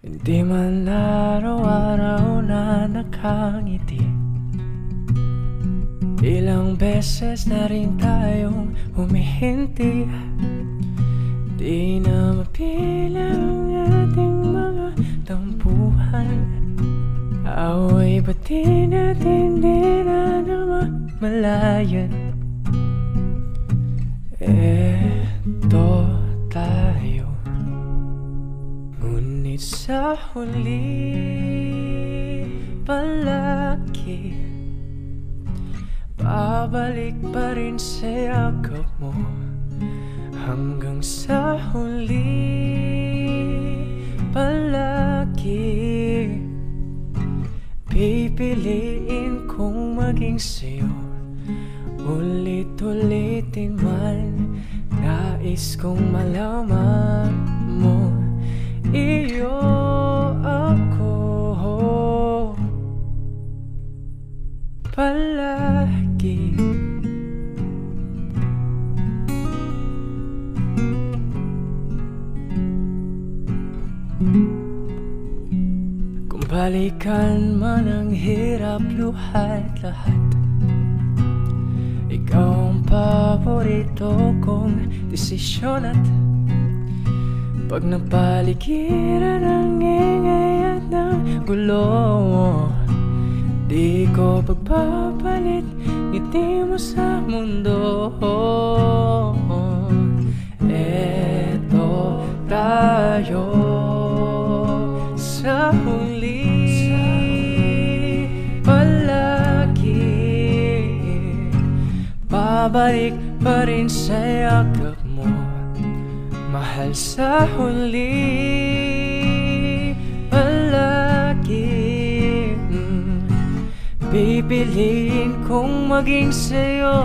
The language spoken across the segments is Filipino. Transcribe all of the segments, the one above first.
Hindi man araw-araw na nakangiti. Ilang beses na rin tayong humihinti. Di na mapilang ang ating mga tampuhan. Away bati natin di na namamalayan. Eto tayo, ngunit sa huli palagi babalik pa rin sa yakap mo. Hanggang sa huli palagi pipiliin kong maging sa'yo. Ulit-ulitin man, nais kong malaman mo, iyo ako palagi. Kung balikan man ang hirap, luha't lahat, ikaw ang paborito kong desisyon. At pag napaligiran ang ingay at ng gulo, di ko pagpapalit ngiti mo sa mundo. Eto tayo sa huli palagi, babalik pa rin sa yakap mo, mahal. Sa huli palagi pipiliin kong maging sa'yo.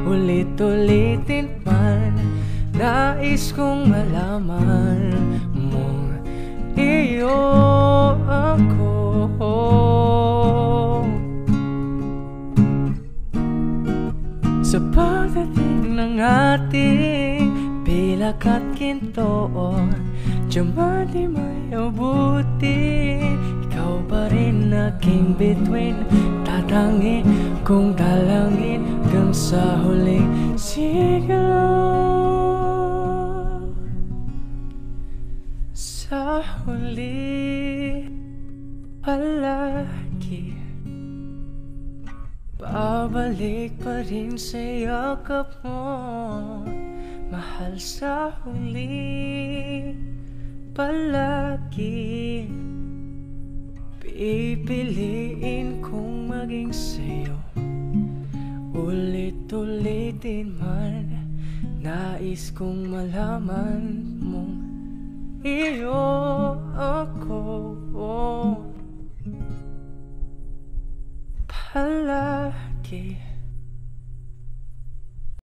Ulit-ulitin man, nais kong malaman mo, iyo ako sa pagdating ng ating pilak at ginto. Diamante may abuti, ikaw pa rin aking bituin. Tatangi kong dalangin hanggang sa huling sigaw. Sa huli palagi babalik pa rin sa yakap mo, mahal. Sa huli palagi pipiliin kong maging sa'yo. Ulit-ulitin man, nais kong malaman mong iyo ako palagi.